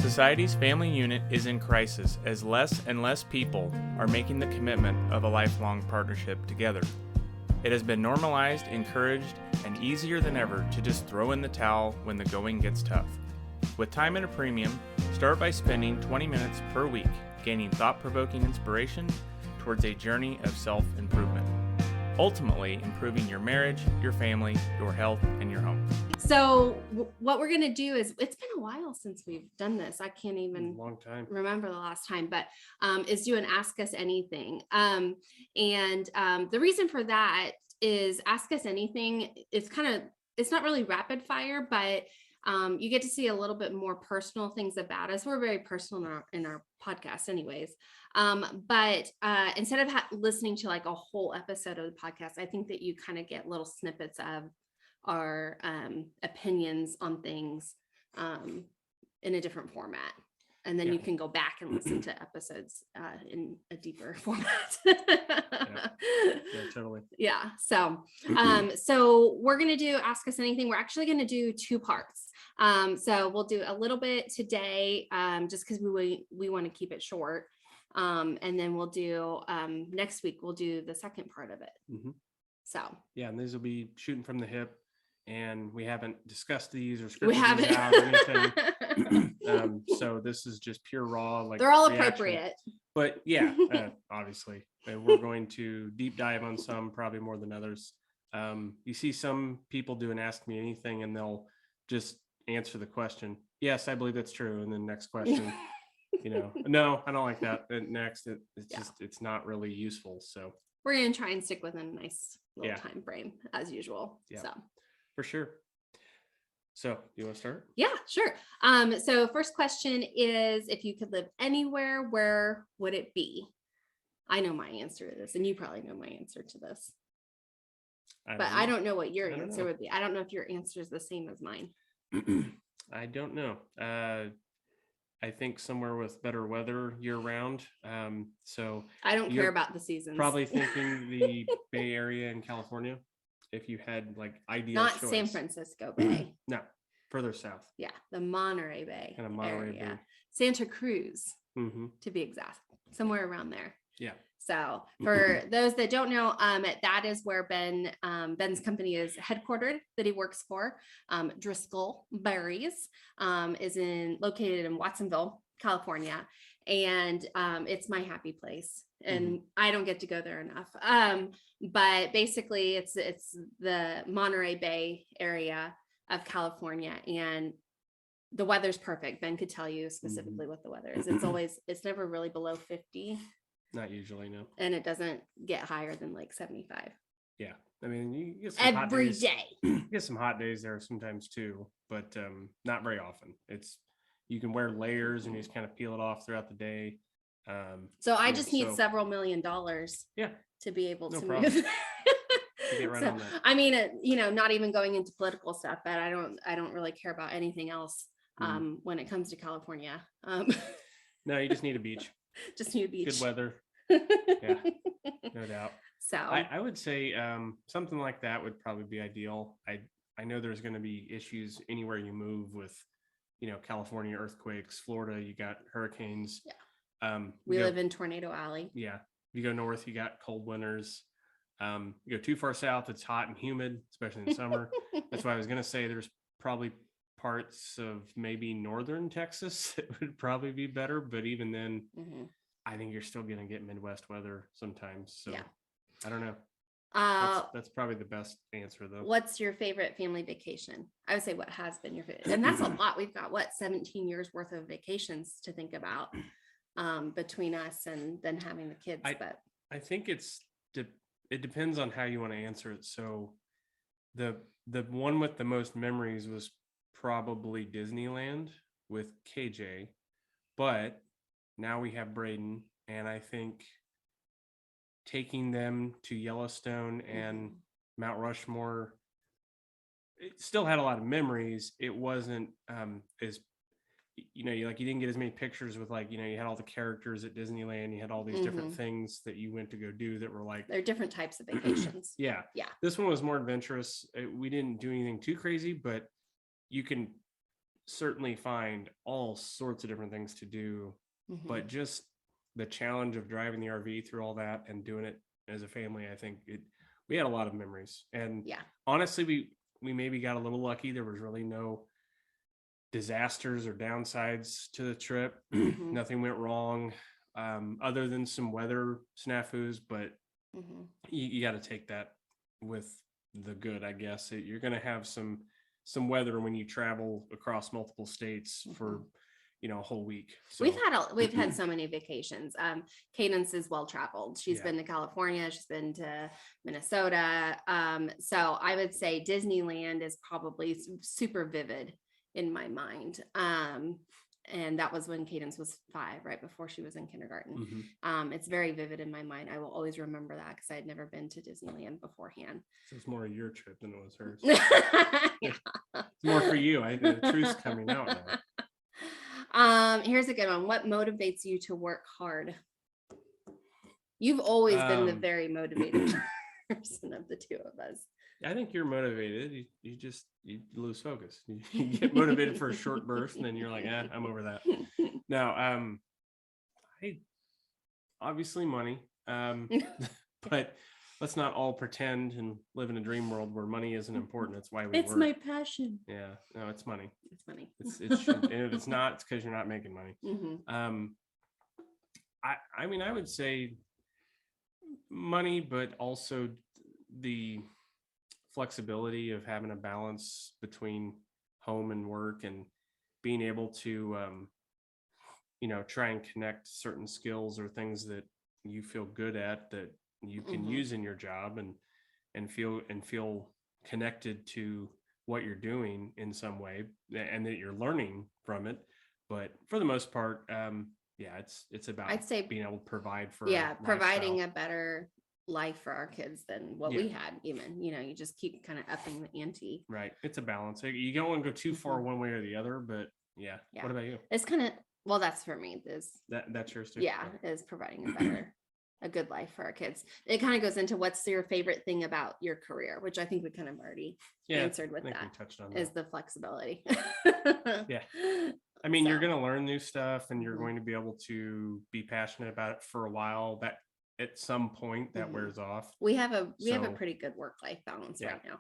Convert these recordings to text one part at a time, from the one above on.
Society's family unit is in crisis as less and less people are making the commitment of a lifelong partnership together. It has been normalized, encouraged, and easier than ever to just throw in the towel when the going gets tough. With time at a premium, start by spending 20 minutes per week gaining thought-provoking inspiration towards a journey of self-improvement, ultimately improving your marriage, your family, your health, and your home. So what we're going to do is, it's been a while since we've done this. I can't even remember the last time, but is do an Ask Us Anything. The reason for that is Ask Us Anything. It's not really rapid fire, but you get to see a little bit more personal things about us. We're very personal in our podcast anyways. But instead of listening to like a whole episode of the podcast, I think that you kind of get little snippets of our opinions on things in a different format. And then you can go back and listen to episodes in a deeper format. Yeah, totally. Yeah. So we're going to do Ask Us Anything. We're actually going to do 2 parts. So we'll do a little bit today, just because we want to keep it short. And then we'll do next week, we'll do the second part of it. Mm-hmm. So yeah, and these will be shooting from the hip, and we haven't discussed these or we scripted these out or anything. So this is just pure raw, like they're all reaction. appropriate. But yeah, obviously we're going to deep dive on some, probably more than others. You see some people do an Ask Me Anything and they'll just answer the question, yes, I believe that's true, and then next question. No, I don't like that. And next, it's not really useful. So we're going to try and stick within a nice little time frame as usual. Yeah, so for sure. So you want to start? Yeah, sure. So first question is, if you could live anywhere, where would it be? I know my answer to this, and you probably know my answer to this. I don't know what your answer would be. I don't know if your answer is the same as mine. I don't know. I think somewhere with better weather year round. So I don't care about the seasons. Probably thinking the Bay Area in California. If you had like ideal Not choice. San Francisco Bay. No, further south. Yeah, the Monterey Bay. Kind of Monterey Bay. Santa Cruz, to be exact. Somewhere around there. Yeah. So for those that don't know, that is where Ben's company is headquartered, that he works for. Driscoll Berries is located in Watsonville, California, and it's my happy place. And I don't get to go there enough. But basically, it's the Monterey Bay area of California, and the weather's perfect. Ben could tell you specifically what the weather is. It's never really below 50. Not usually, no. And it doesn't get higher than like 75. Yeah. I mean, you get some every hot days. day. You get some hot days there sometimes too, but not very often. You can wear layers and you just kind of peel it off throughout the day. So I just need several $1 million to be able to move. Get right on that. I mean, not even going into political stuff, but I don't really care about anything else when it comes to California. No, you just need a beach. Just need a beach. Good weather. Yeah, no doubt. So I would say something like that would probably be ideal. I know there's going to be issues anywhere you move with, California earthquakes, Florida, you got hurricanes. Yeah. We live in Tornado Alley. Yeah. You go north, you got cold winters. You go too far south, it's hot and humid, especially in summer. That's why I was going to say there's probably parts of maybe northern Texas it would probably be better, but even then I think you're still going to get Midwest weather sometimes. So I don't know. That's probably the best answer though. What's your favorite family vacation? I would say what has been your favorite, and that's a lot. We've got 17 years worth of vacations to think about between us and then having the kids. But I think it depends on how you want to answer it. So the one with the most memories was probably Disneyland with KJ, but now we have Braden, and I think taking them to Yellowstone and Mount Rushmore, it still had a lot of memories. It wasn't as you didn't get as many pictures with you had all the characters at Disneyland, you had all these different things that you went to go do that were like, they're different types of vacations. Yeah. This one was more adventurous. We didn't do anything too crazy, but you can certainly find all sorts of different things to do, but just the challenge of driving the RV through all that and doing it as a family, I think we had a lot of memories. And honestly, we maybe got a little lucky. There was really no disasters or downsides to the trip. Nothing went wrong, other than some weather snafus, but you got to take that with the good, I guess. You're going to have some weather when you travel across multiple states for a whole week. So we've had so many vacations. Cadence is well traveled. She's been to California, she's been to Minnesota. So I would say Disneyland is probably super vivid in my mind. And that was when Cadence was 5, right before she was in kindergarten. It's very vivid in my mind. I will always remember that because I had never been to Disneyland beforehand. So it's more your trip than it was hers. It's more for you. The truth's coming out now. Here's a good one. What motivates you to work hard? You've always been the very motivated person of the two of us. I think you're motivated. You lose focus. You get motivated for a short burst, and then you're like, I'm over that. Now, I obviously money, but let's not all pretend and live in a dream world where money isn't important. That's why we work. It's my passion. Yeah, no, it's money. It's money. And if it's not, it's because you're not making money. I mean, I would say money, but also the flexibility of having a balance between home and work, and being able to try and connect certain skills or things that you feel good at that you can use in your job, and feel connected to what you're doing in some way, and that you're learning from it. But for the most part, it's about, I'd say, being able to provide for providing a better life for our kids than what we had. Even you just keep kind of upping the ante. Right, it's a balance. You don't want to go too far one way or the other, but what about you? It's kind of, that's for me, that's yours too. Is providing a good life for our kids. It kind of goes into what's your favorite thing about your career, which I think we kind of already answered with that. We touched on that. Is the flexibility. I mean, you're going to learn new stuff, and you're going to be able to be passionate about it for a while. That at some point that wears off. We have a pretty good work-life balance right now.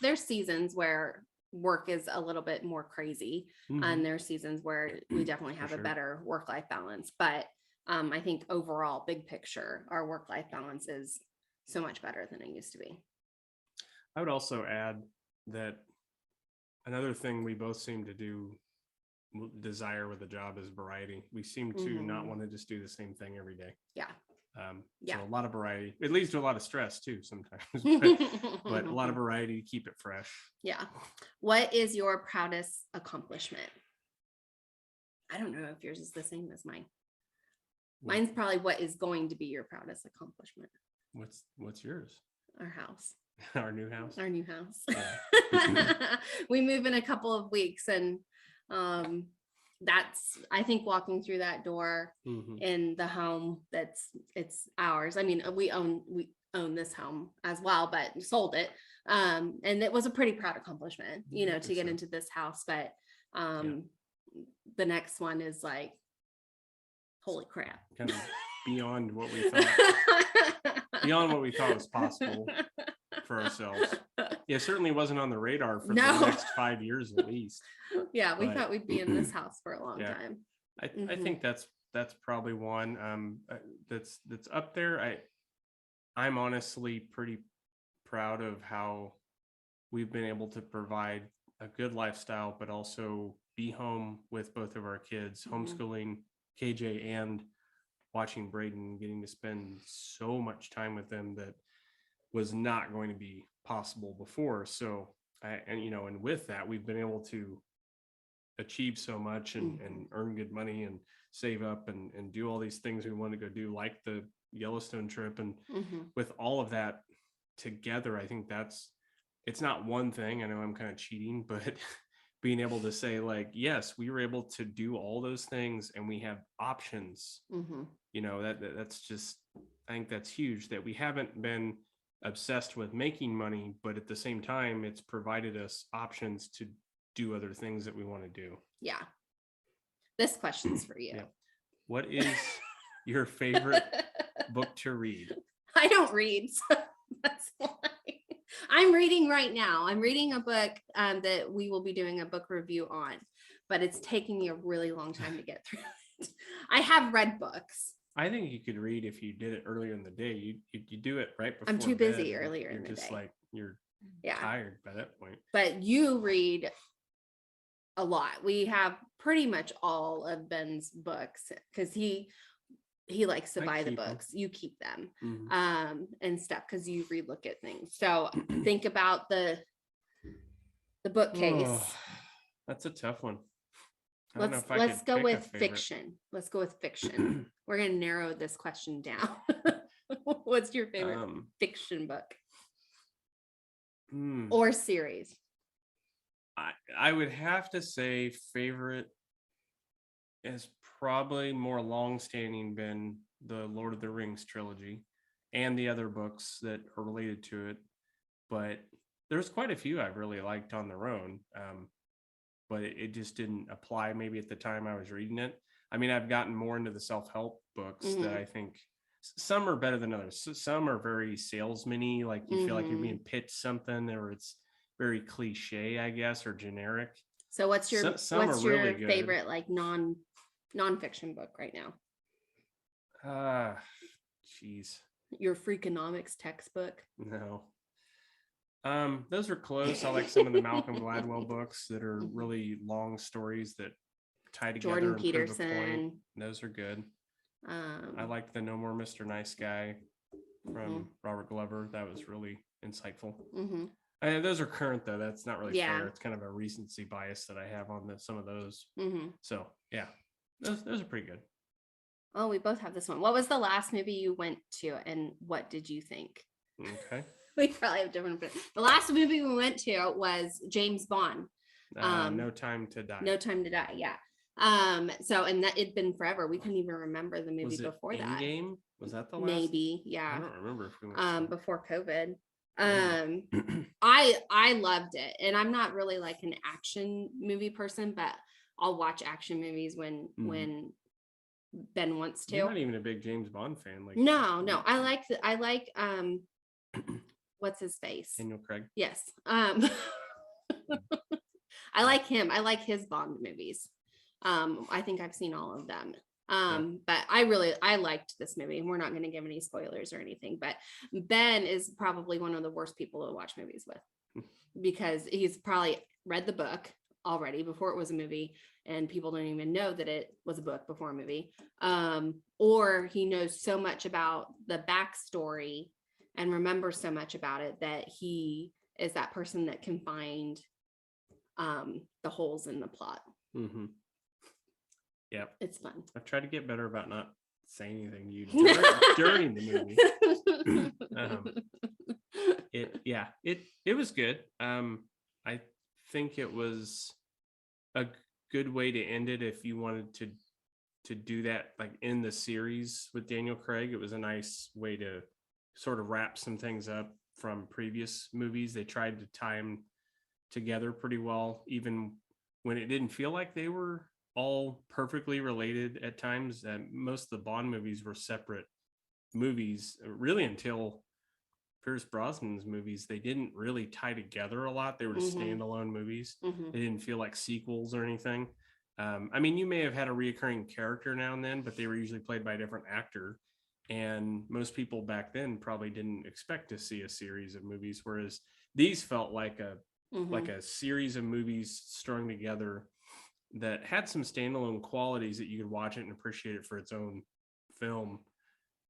There's seasons where work is a little bit more crazy, and there's seasons where we definitely have a better work-life balance. But I think overall, big picture, our work-life balance is so much better than it used to be. I would also add that another thing we both seem to desire with a job is variety. We seem to not want to just do the same thing every day. So a lot of variety. It leads to a lot of stress too sometimes, but a lot of variety to keep it fresh. What is your proudest accomplishment? I don't know if yours is the same as mine. Mine's probably what is going to be your proudest accomplishment. What's yours? Our house. Our new house. Our new house. We move in a couple of weeks, and that's, I think, walking through that door in the home it's ours. I mean, we own this home as well, but sold it. And it was a pretty proud accomplishment, to get into this house. But the next one is like, holy crap. Kind of beyond what we thought was possible for ourselves. It certainly wasn't on the radar for the next 5 years at least. We thought we'd be in this house for a long time. I think that's probably one that's up there. I'm honestly pretty proud of how we've been able to provide a good lifestyle, but also be home with both of our kids, homeschooling KJ and watching Braden, getting to spend so much time with them that was not going to be possible before. So and with that, we've been able to achieve so much and earn good money and save up and do all these things we want to go do, like the Yellowstone trip. And with all of that together, I think it's not one thing. I know I'm kind of cheating, but being able to say, like, yes, we were able to do all those things and we have options. That's just, I think that's huge, that we haven't been obsessed with making money, but at the same time, it's provided us options to do other things that we want to do. Yeah. This question's for you. Yeah. What is your favorite book to read? I don't read, so that's why. I'm reading right now. I'm reading a book that we will be doing a book review on, but it's taking me a really long time to get through it. I have read books. I think you could read if you did it earlier in the day. You do it right before. I'm too bed, busy earlier in the just day. Like you're tired by that point. But you read a lot. We have pretty much all of Ben's books because he likes to buy the books. You keep them and stuff because you relook at things. So think about the bookcase. Oh, that's a tough one. Let's go with fiction. Let's go with fiction. We're gonna narrow this question down. What's your favorite fiction book or series? I would have to say favorite has probably more long-standing been the Lord of the Rings trilogy and the other books that are related to it. But there's quite a few I've really liked on their own. But it just didn't apply maybe at the time I was reading it. I mean, I've gotten more into the self-help books that I think some are better than others. Some are very salesman-y, like you feel like you're being pitched something, or it's very cliche, I guess, or generic. So what's your really favorite like non-fiction book right now? Geez. Your Freakonomics textbook? No. Those are close. I like some of the Malcolm Gladwell books that are really long stories that tie together. Jordan Peterson. Those are good. I liked the No More Mr. Nice Guy from Robert Glover. That was really insightful. Those are current though. That's not really fair. It's kind of a recency bias that I have on some of those. So yeah, those are pretty good. Oh, we both have this one. What was the last movie you went to and what did you think? Okay. We probably have different. The last movie we went to was James Bond. No Time to Die. No Time to Die. Yeah. So, and that it'd been forever. We couldn't even remember the movie before that. Endgame? Was that the last? Maybe. Yeah. I don't remember if we went before COVID. I loved it, and I'm not really like an action movie person, but I'll watch action movies when Ben wants to. You're not even a big James Bond fan, like no. I like what's his face? Daniel Craig. Yes. I like him. I like his Bond movies. I think I've seen all of them. But I liked this movie, and we're not going to give any spoilers or anything, but Ben is probably one of the worst people to watch movies with because he's probably read the book already before it was a movie, and people don't even know that it was a book before a movie. Or he knows so much about the backstory and remembers so much about it that he is that person that can find the holes in the plot. Yep. It's fun. I've tried to get better about not saying anything to you during the movie. It was good. I think it was a good way to end it if you wanted to do that like in the series with Daniel Craig. It was a nice way to sort of wrap some things up from previous movies. They tried to tie them together pretty well, even when it didn't feel like they were all perfectly related at times. Most of the Bond movies were separate movies, really, until Pierce Brosnan's movies. They didn't really tie together a lot. They were standalone movies. They didn't feel like sequels or anything. I mean, you may have had a reoccurring character now and then, but they were usually played by a different actor. And most people back then probably didn't expect to see a series of movies, whereas these felt like a series of movies strung together that had some standalone qualities that you could watch it and appreciate it for its own film.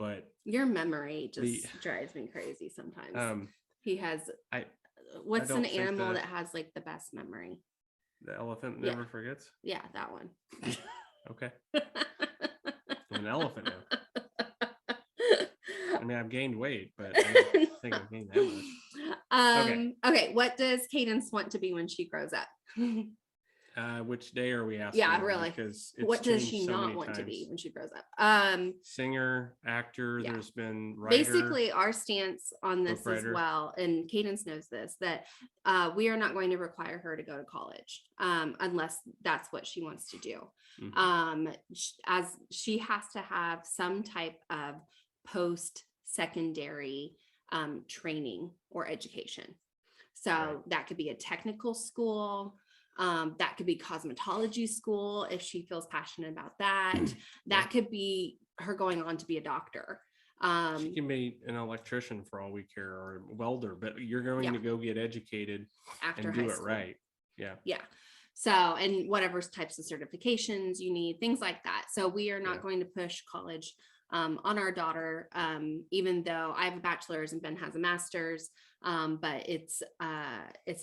But your memory just drives me crazy sometimes. He has what's an animal that has like the best memory? The elephant never forgets? Yeah, that one. Okay. I'm an elephant now. I mean, I've gained weight, but I don't think I've gained that much. Okay. What does Cadence want to be when she grows up? Which day are we asking? Yeah, really. Because what does she not want to be when she grows up? Singer, actor. Yeah. There's been writer. Basically, our stance on this as well, and Cadence knows this, that we are not going to require her to go to college unless that's what she wants to do. Mm-hmm. As she has to have some type of post-secondary training or education. So that could be a technical school. That could be cosmetology school if she feels passionate about that. That could be her going on to be a doctor. She can be an electrician for all we care, or a welder, but you're going to go get educated after and do it right. Yeah. Yeah. So, and whatever types of certifications you need, things like that. So we are not going to push college on our daughter, even though I have a bachelor's and Ben has a master's, but it's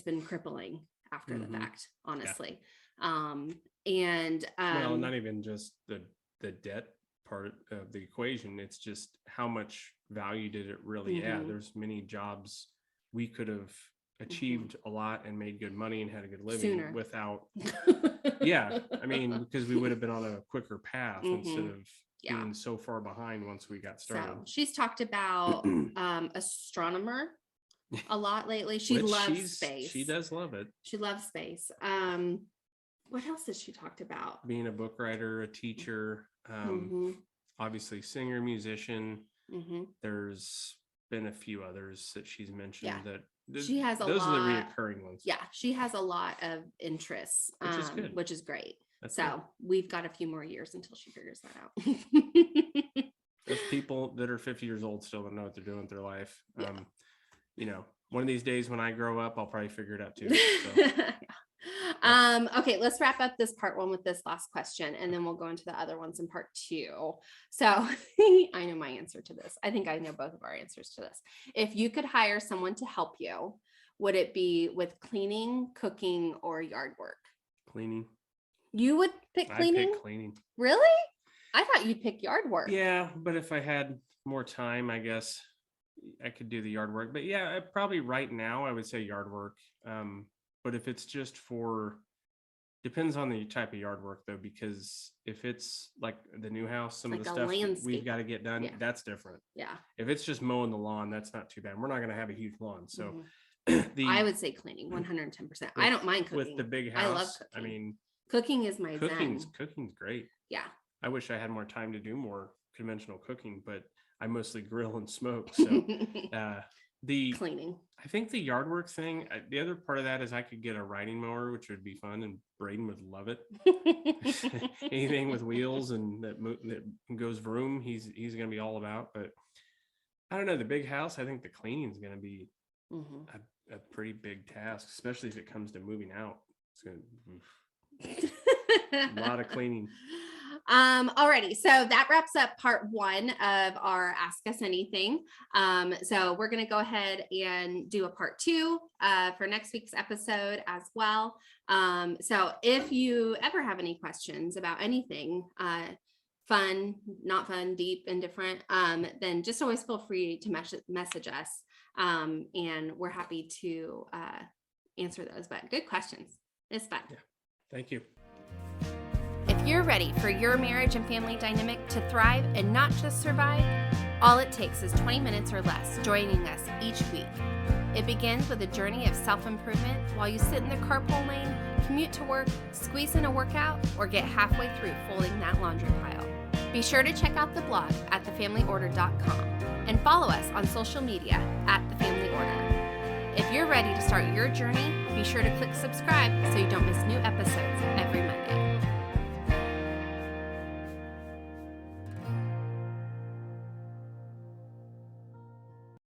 been crippling after the fact, honestly. Yeah. Well, not even just the debt part of the equation, it's just how much value did it really add. There's many jobs we could have achieved a lot and made good money and had a good living sooner without I mean, because we would have been on a quicker path instead of being so far behind once we got started. So she's talked about astronomer a lot lately. She loves space. She does love it. She loves space. What else has she talked about? Being a book writer, a teacher, obviously singer, musician. There's been a few others that she's mentioned that she has those are the reoccurring ones. Yeah, she has a lot of interests, which is good. Which is great. That's so good. We've got a few more years until she figures that out. There's people that are 50 years old still don't know what they're doing with their life. You know, one of these days when I grow up, I'll probably figure it out too. So. Okay, let's wrap up this part one with this last question, and then we'll go into the other ones in part two. So I know my answer to this. I think I know both of our answers to this. If you could hire someone to help you, would it be with cleaning, cooking, or yard work? Cleaning. You would pick cleaning? I pick cleaning. Really? I thought you'd pick yard work. Yeah, but if I had more time, I guess I could do the yard work. But yeah, probably right now I would say yard work. But if it's just depends on the type of yard work though, because if it's like the new house, some of the stuff we've got to get done, that's different. Yeah. If it's just mowing the lawn, that's not too bad. We're not going to have a huge lawn. So I would say cleaning 110%. I don't mind cooking. With the big house, I love cooking. I mean, cooking is my cooking's great. Yeah. I wish I had more time to do more conventional cooking, but I mostly grill and smoke. So the cleaning. I think the yard work thing, the other part of that is I could get a riding mower, which would be fun, and Braden would love it. Anything with wheels and that goes vroom, he's going to be all about. But I don't know, the big house, I think the cleaning is going to be a pretty big task, especially if it comes to moving out. It's going to a lot of cleaning. Alrighty, so that wraps up part one of our Ask Us Anything. So we're going to go ahead and do a part two for next week's episode as well. So if you ever have any questions about anything, fun, not fun, deep, indifferent, then just always feel free to message us, and we're happy to answer those. But good questions. It's fun. Yeah. Thank you. If you're ready for your marriage and family dynamic to thrive and not just survive, all it takes is 20 minutes or less joining us each week. It begins with a journey of self-improvement while you sit in the carpool lane, commute to work, squeeze in a workout, or get halfway through folding that laundry pile. Be sure to check out the blog at thefamilyorder.com and follow us on social media at The Family Order. If you're ready to start your journey, be sure to click subscribe so you don't miss new episodes